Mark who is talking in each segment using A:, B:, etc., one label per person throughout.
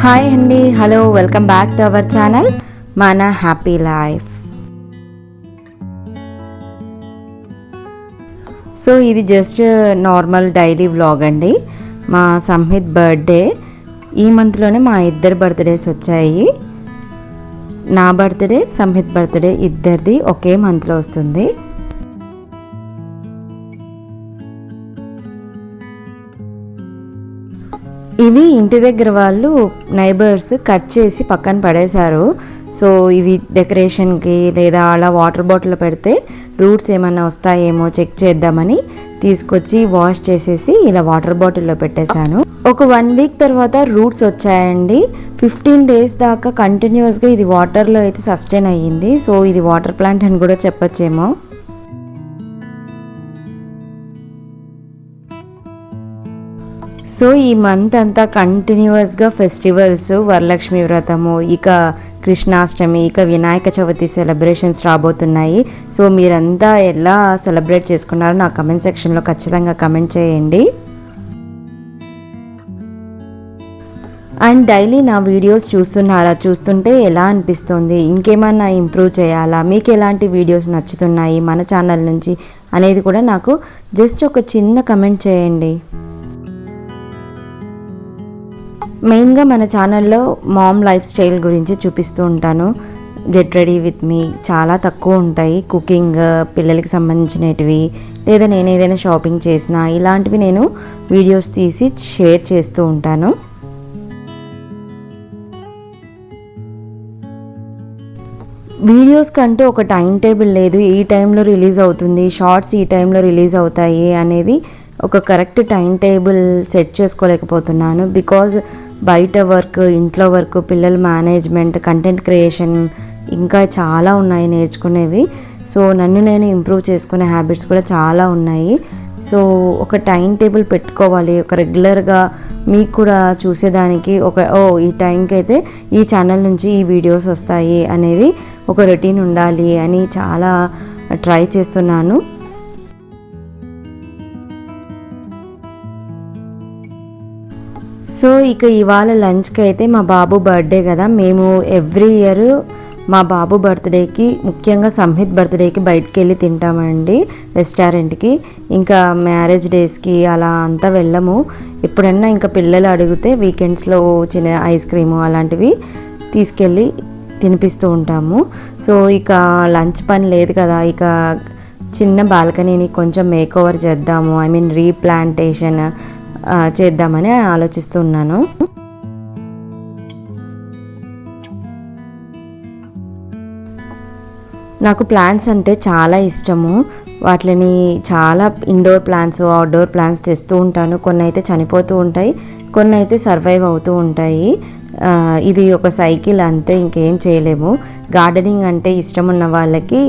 A: Hi అండి, hello, welcome back to our channel మన happy life. So ఇది just normal daily vlog అండి. మా సంహిత్ బర్త్డే ఈ మంత్లోనే మా ఇద్దరు బర్త్డేస్ వచ్చాయి. నా బర్త్డే, సంహిత్ బర్త్డే ఇద్దరిది ఒకే మంత్లో వస్తుంది. ఇవి ఇంటి దగ్గర వాళ్ళు నైబర్స్ కట్ చేసి పక్కన పడేశారు. సో ఇవి డెకరేషన్కి లేదా అలా వాటర్ బాటిల్ పెడితే రూట్స్ ఏమన్నా వస్తాయేమో చెక్ చేద్దామని తీసుకొచ్చి వాష్ చేసేసి ఇలా వాటర్ బాటిల్లో పెట్టేశాను. ఒక 1 వీక్ తర్వాత రూట్స్ వచ్చాయండి. 15 డేస్ దాకా కంటిన్యూస్గా ఇది వాటర్లో అయితే సస్టైన్ అయ్యింది. సో ఇది వాటర్ ప్లాంట్ అని కూడా చెప్పొచ్చేమో. సో ఈ మంత్ అంతా కంటిన్యూస్గా ఫెస్టివల్స్, వరలక్ష్మి వ్రతము, ఇక కృష్ణాష్టమి, ఇక వినాయక చవితి సెలబ్రేషన్స్ రాబోతున్నాయి. సో మీరంతా ఎలా సెలబ్రేట్ చేసుకున్నారో నా కమెంట్ సెక్షన్లో ఖచ్చితంగా కమెంట్ చేయండి. అండ్ డైలీ నా వీడియోస్ చూస్తున్నారా? చూస్తుంటే ఎలా అనిపిస్తుంది? ఇంకేమైనా ఇంప్రూవ్ చేయాలా? మీకు ఎలాంటి వీడియోస్ నచ్చుతున్నాయి మన ఛానల్ నుంచి అనేది కూడా నాకు జస్ట్ ఒక చిన్న కమెంట్ చేయండి. మెయిన్గా మన ఛానల్లో మామ్ లైఫ్ స్టైల్ గురించి చూపిస్తూ ఉంటాను. గెట్ రెడీ విత్ మీ చాలా తక్కువ ఉంటాయి. కుకింగ్, పిల్లలకి సంబంధించినవి, లేదా నేను ఏదైనా షాపింగ్ చేసినా ఇలాంటివి నేను వీడియోస్ తీసి షేర్ చేస్తూ ఉంటాను. వీడియోస్ కంటూ ఒక టైం టేబుల్ లేదు. ఈ టైంలో రిలీజ్ అవుతుంది, షార్ట్స్ ఈ టైంలో రిలీజ్ అవుతాయి అనేది ఒక కరెక్ట్ టైం టేబుల్ సెట్ చేసుకోలేకపోతున్నాను. బికాజ్ బయట వర్క్, ఇంట్లో వర్క్, పిల్లల మేనేజ్మెంట్, కంటెంట్ క్రియేషన్ ఇంకా చాలా ఉన్నాయి నేర్చుకునేవి. సో నన్ను నేను ఇంప్రూవ్ చేసుకునే హ్యాబిట్స్ కూడా చాలా ఉన్నాయి. సో ఒక టైం టేబుల్ పెట్టుకోవాలి, ఒక రెగ్యులర్గా మీకు కూడా చూసేదానికి ఈ టైంకి అయితే ఈ ఛానల్ నుంచి ఈ వీడియోస్ వస్తాయి అనేది ఒక రొటీన్ ఉండాలి అని చాలా ట్రై చేస్తున్నాను. సో ఇక ఇవాళ లంచ్కి అయితే మా బాబు బర్త్డే కదా, మేము ఎవ్రీ ఇయర్ మా బాబు బర్త్డేకి, ముఖ్యంగా సంహిత్ బర్త్డేకి బయటికి వెళ్ళి తింటామండి రెస్టారెంట్కి. ఇంకా మ్యారేజ్ డేస్కి అలా అంతా వెళ్ళము. ఎప్పుడన్నా ఇంకా పిల్లలు అడిగితే వీకెండ్స్లో చిన్న ఐస్ క్రీము అలాంటివి తీసుకెళ్ళి తినిపిస్తూ ఉంటాము. సో ఇక లంచ్ పని లేదు కదా, ఇక చిన్న బాల్కనీని కొంచెం మేక్ ఓవర్ చేద్దాము, రీప్లాంటేషన్ చేద్దామని ఆలోచిస్తున్నాను. నాకు ప్లాంట్స్ అంటే చాలా ఇష్టము. వాటిని చాలా ఇండోర్ ప్లాంట్స్, అవుట్డోర్ ప్లాంట్స్ తెస్తూ ఉంటాను. కొన్ని అయితే చనిపోతూ ఉంటాయి, కొన్ని అయితే సర్వైవ్ అవుతూ ఉంటాయి. ఇది ఒక సైకిల్ అంతే, ఇంకేం చేయలేము. గార్డెనింగ్ అంటే ఇష్టం ఉన్న వాళ్ళకి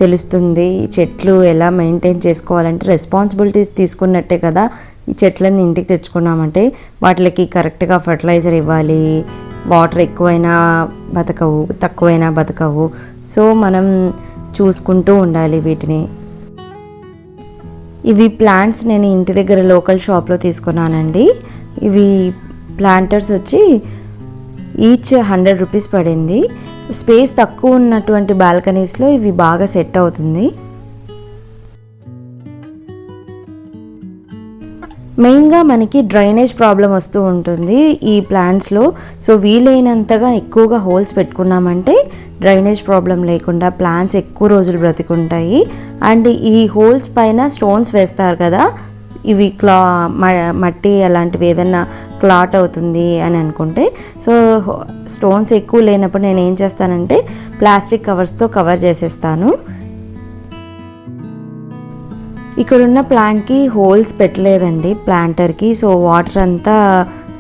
A: తెలుస్తుంది. చెట్లు ఎలా మెయింటైన్ చేసుకోవాలంటే రెస్పాన్సిబిలిటీస్ తీసుకున్నట్టే కదా. ఈ చెట్లన్నీ ఇంటికి తెచ్చుకున్నామంటే వాటికి కరెక్ట్గా ఫర్టిలైజర్ ఇవ్వాలి. వాటర్ ఎక్కువైనా బతకవు, తక్కువైనా బతకవు. సో మనం చూసుకుంటూ ఉండాలి వీటిని. ఇవి ప్లాంట్స్ నేను ఇంటి దగ్గర లోకల్ షాప్లో తీసుకున్నానండి. ఇవి ప్లాంటర్స్ వచ్చి ఈచ్ 100 రూపీస్ పడింది. స్పేస్ తక్కువ ఉన్నటువంటి బాల్కనీస్లో ఇవి బాగా సెట్ అవుతుంది. మెయిన్గా మనకి డ్రైనేజ్ ప్రాబ్లం వస్తూ ఉంటుంది ఈ ప్లాంట్స్లో. సో వీలైనంతగా ఎక్కువగా హోల్స్ పెట్టుకున్నామంటే డ్రైనేజ్ ప్రాబ్లం లేకుండా ప్లాంట్స్ ఎక్కువ రోజులు బ్రతికుంటాయి. అండ్ ఈ హోల్స్ పైన స్టోన్స్ వేస్తారు కదా, ఇవి మట్టి అలాంటివి ఏదన్నా క్లాట్ అవుతుంది అని అనుకుంటే, సో స్టోన్స్ ఎక్కువ లేనప్పుడు నేను ఏం చేస్తానంటే ప్లాస్టిక్ కవర్స్తో కవర్ చేసేస్తాను. ఇక్కడున్న ప్లాంట్కి హోల్స్ పెట్టలేదండి ప్లాంటర్కి. సో వాటర్ అంతా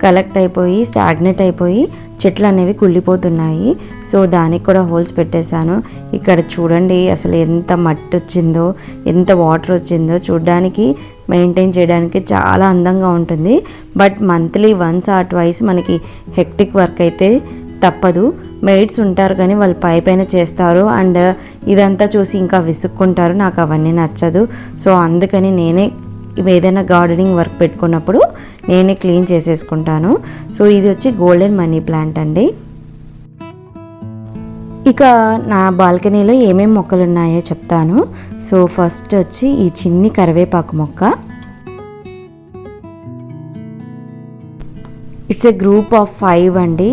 A: కలెక్ట్ అయిపోయి స్టాగ్నేట్ అయిపోయి చెట్లు అనేవి కుళ్ళిపోతున్నాయి. సో దానికి కూడా హోల్స్ పెట్టేశాను. ఇక్కడ చూడండి అసలు ఎంత మట్టి వచ్చిందో, ఎంత వాటర్ వచ్చిందో. చూడడానికి, మెయింటైన్ చేయడానికి చాలా అందంగా ఉంటుంది. But monthly once or twice మనకి హెక్టిక్ వర్క్ అయితే తప్పదు. మెయిడ్స్ ఉంటారు కానీ వాళ్ళు పైన చేస్తారు. అండ్ ఇదంతా చూసి ఇంకా విసుక్కుంటారు. నాకు అవన్నీ నచ్చదు. సో అందుకని నేనే ఏదైనా గార్డెనింగ్ వర్క్ పెట్టుకున్నప్పుడు నేనే క్లీన్ చేసేసుకుంటాను. సో ఇది వచ్చి గోల్డెన్ మనీ ప్లాంట్ అండి. ఇక నా బాల్కనీలో ఏమేమి మొక్కలు ఉన్నాయో చెప్తాను. సో ఫస్ట్ వచ్చి ఈ చిన్ని కరివేపాకు మొక్క. ఇట్స్ ఏ గ్రూప్ ఆఫ్ 5 అండి.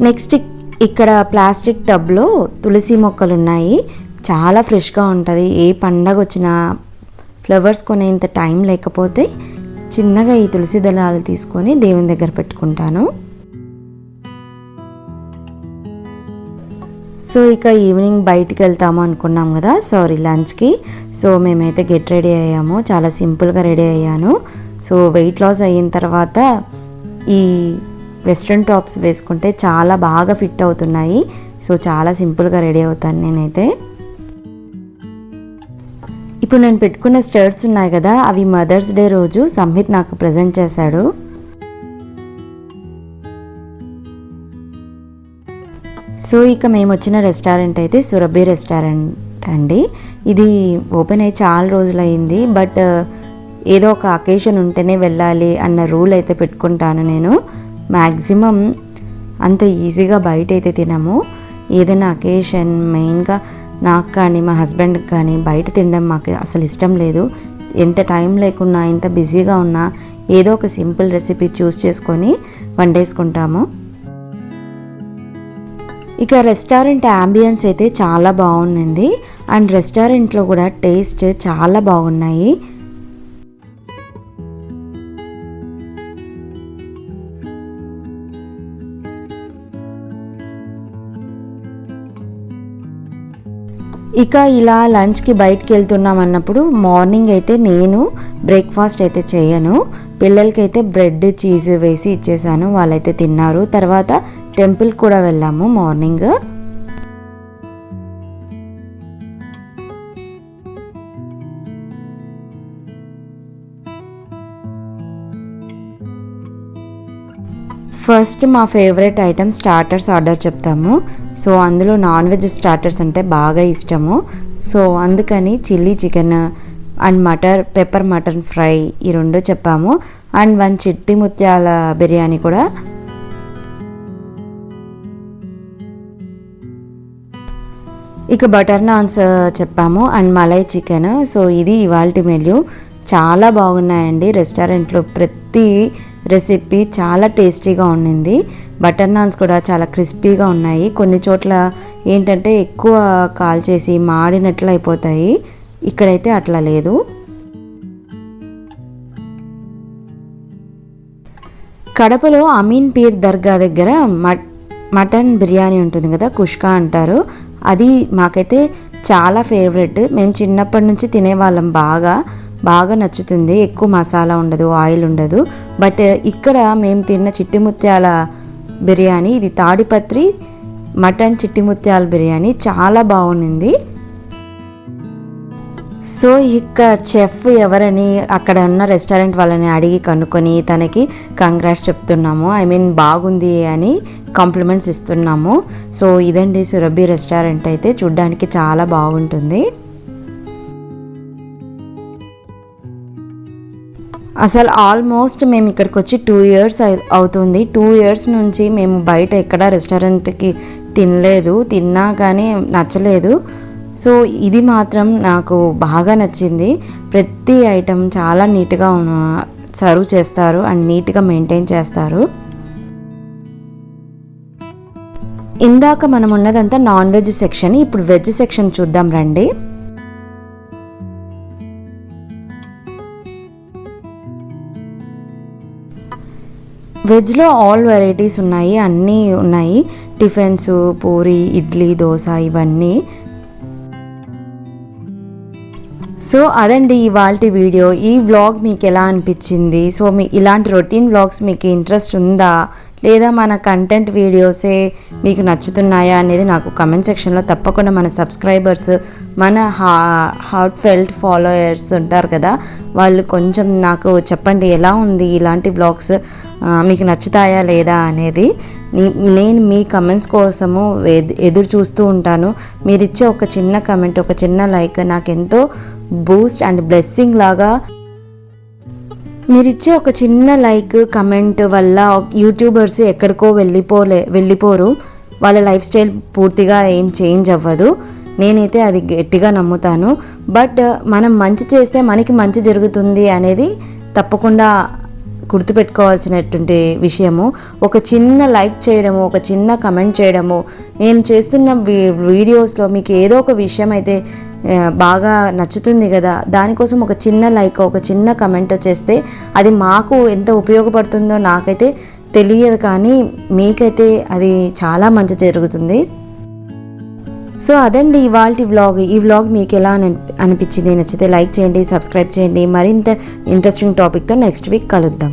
A: నెక్స్ట్ ఇక్కడ ప్లాస్టిక్ టబ్లో తులసి మొక్కలు ఉన్నాయి. చాలా ఫ్రెష్గా ఉంటుంది. ఏ పండగ వచ్చినా ఫ్లవర్స్ కొనేంత టైం లేకపోతే చిన్నగా ఈ తులసి దళాలు తీసుకొని దేవుని దగ్గర పెట్టుకుంటాను. సో ఇక ఈవినింగ్ బయటికి వెళ్తాము అనుకున్నాం కదా, లంచ్కి. సో మేమైతే గెట్ రెడీ అయ్యాము. చాలా సింపుల్గా రెడీ అయ్యాను. సో వెయిట్ లాస్ అయిన తర్వాత ఈ వెస్ట్రన్ టాప్స్ వేసుకుంటే చాలా బాగా ఫిట్ అవుతున్నాయి. సో చాలా సింపుల్గా రెడీ అవుతాను నేనైతే. ఇప్పుడు నేను పెట్టుకున్న స్టర్ట్స్ ఉన్నాయి కదా, అవి మదర్స్ డే రోజు సంహిత్ నాకు ప్రజెంట్ చేశాడు. సో ఇక మేము వచ్చిన రెస్టారెంట్ అయితే సురభి రెస్టారెంట్ అండి. ఇది ఓపెన్ అయ్యి చాలా రోజులు అయింది. బట్ ఏదో ఒక అకేషన్ ఉంటేనే వెళ్ళాలి అన్న రూల్ అయితే పెట్టుకుంటాను నేను. మ్యాక్సిమం అంత ఈజీగా బయట అయితే తినము. ఏదైనా అకేషన్, మెయిన్గా నాకు కానీ మా హస్బెండ్కి కానీ బయట తినడం మాకు అసలు ఇష్టం లేదు. ఎంత టైం లేకున్నా, ఎంత బిజీగా ఉన్నా ఏదో ఒక సింపుల్ రెసిపీ చూస్ చేసుకొని వండేసుకుంటాము. ఇక రెస్టారెంట్ యాంబియన్స్ అయితే చాలా బాగుంది. అండ్ రెస్టారెంట్లో కూడా టేస్ట్ చాలా బాగున్నాయి. ఇక ఇలా లంచ్కి బయటికి వెళ్తున్నాం అన్నప్పుడు మార్నింగ్ అయితే నేను బ్రేక్ఫాస్ట్ అయితే చేయను. పిల్లలకైతే బ్రెడ్, చీజ్ వేసి ఇచ్చేసాను. వాళ్ళైతే తిన్నారు. తర్వాత టెంపుల్ కూడా వెళ్ళాము మార్నింగ్. ఫస్ట్ మా ఫేవరెట్ ఐటమ్ స్టార్టర్స్ ఆర్డర్ చెప్తాము. సో అందులో నాన్ వెజ్ స్టార్టర్స్ అంటే బాగా ఇష్టము. సో అందుకని chilli chicken and pepper mutton fry ఈ 2 చెప్పాము. అండ్ 1 చిట్టి ముత్యాల బిర్యానీ కూడా. ఇక బటర్ నాన్స్ చెప్పాము అండ్ మలై చికెన్. సో ఇది ఇవాల్టి మెన్యూ. చాలా బాగున్నాయండి. రెస్టారెంట్లో ప్రతి రెసిపీ చాలా టేస్టీగా ఉండింది. బటర్ నాన్స్ కూడా చాలా క్రిస్పీగా ఉన్నాయి. కొన్ని చోట్ల ఏంటంటే ఎక్కువ కాల్ చేసి మాడినట్లు అయిపోతాయి. ఇక్కడైతే అట్లా లేదు. కడపలో అమీన్ పీర్ దర్గా దగ్గర మటన్ బిర్యానీ ఉంటుంది కదా, కుష్కా అంటారు. అది మాకైతే చాలా ఫేవరెట్. మేము చిన్నప్పటి నుంచి తినేవాళ్ళం. బాగా నచ్చుతుంది. ఎక్కువ మసాలా ఉండదు, ఆయిల్ ఉండదు. బట్ ఇక్కడ మేము తిన్న చిట్టి ముత్యాల బిర్యానీ, ఇది తాడిపత్రి మటన్ చిట్టి ముత్యాల బిర్యానీ చాలా బాగుంది. సో ఇక చెఫ్ ఎవరని అక్కడ ఉన్న రెస్టారెంట్ వాళ్ళని అడిగి కనుక్కొని తనకి కంగ్రాట్స్ చెప్తున్నాము. బాగుంది అని కాంప్లిమెంట్స్ ఇస్తున్నాము. సో ఇదండి సురభి రెస్టారెంట్. అయితే చూడ్డానికి చాలా బాగుంటుంది. అసలు ఆల్మోస్ట్ మేము ఇక్కడికి వచ్చి 2 years అవుతుంది. 2 years నుంచి మేము బయట ఎక్కడ రెస్టారెంట్కి తినలేదు. తిన్నా కానీ నచ్చలేదు. సో ఇది మాత్రం నాకు బాగా నచ్చింది. ప్రతి ఐటెం చాలా నీట్గా సర్వ్ చేస్తారు అండ్ నీట్గా మెయింటైన్ చేస్తారు. ఇందాక మనం ఉన్నదంతా నాన్ వెజ్ సెక్షన్. ఇప్పుడు వెజ్ సెక్షన్ చూద్దాం రండి. వెజ్లో ఆల్ వెరైటీస్ ఉన్నాయి, అన్నీ ఉన్నాయి. టిఫిన్స్, పూరి, ఇడ్లీ, దోశ ఇవన్నీ. సో అదండి ఇవాల్టి వీడియో. ఈ వ్లాగ్ మీకు ఎలా అనిపించింది? సో ఇలాంటి రొటీన్ వ్లాగ్స్ మీకు ఇంట్రెస్ట్ ఉందా లేదా మన కంటెంట్ వీడియోసే మీకు నచ్చుతున్నాయా అనేది నాకు కమెంట్ సెక్షన్లో తప్పకుండా మన సబ్స్క్రైబర్స్, మన హార్ట్ ఫెల్ట్ ఫాలోయర్స్ ఉంటారు కదా, వాళ్ళు కొంచెం నాకు చెప్పండి ఎలా ఉంది ఇలాంటి వ్లాగ్స్ మీకు నచ్చుతాయా లేదా అనేది. నేను మీ కమెంట్స్ కోసము ఎదురు చూస్తూ ఉంటాను. మీరు ఇచ్చే ఒక చిన్న కమెంట్, ఒక చిన్న లైక్ నాకు ఎంతో బూస్ట్ అండ్ బ్లెస్సింగ్ లాగా. మీరిచ్చే ఒక చిన్న లైక్ కమెంట్ వల్ల యూట్యూబర్స్ ఎక్కడికో వెళ్ళిపోరు, వాళ్ళ లైఫ్ స్టైల్ పూర్తిగా ఏం చేంజ్ అవ్వదు. నేనైతే అది గట్టిగా నమ్ముతాను. బట్ మనం మంచి చేస్తే మనకి మంచి జరుగుతుంది అనేది తప్పకుండా గుర్తుపెట్టుకోవాల్సినటువంటి విషయము. ఒక చిన్న లైక్ చేయడము, ఒక చిన్న కమెంట్ చేయడము, నేను చేస్తున్న వీడియోస్లో మీకు ఏదో ఒక విషయం అయితే బాగా నచ్చుతుంది కదా, దానికోసం ఒక చిన్న లైక్, ఒక చిన్న కమెంట్ చేస్తే అది మాకు ఎంత ఉపయోగపడుతుందో నాకైతే తెలియదు, కానీ మీకైతే అది చాలా మంచి జరుగుతుంది. సో అదండి ఇవాల్టి వ్లాగ్. ఈ వ్లాగ్ మీకు ఎలా అనిపించింది? నచ్చితే లైక్ చేయండి, సబ్స్క్రైబ్ చేయండి. మరింత ఇంట్రెస్టింగ్ టాపిక్తో నెక్స్ట్ వీక్ కలుద్దాం.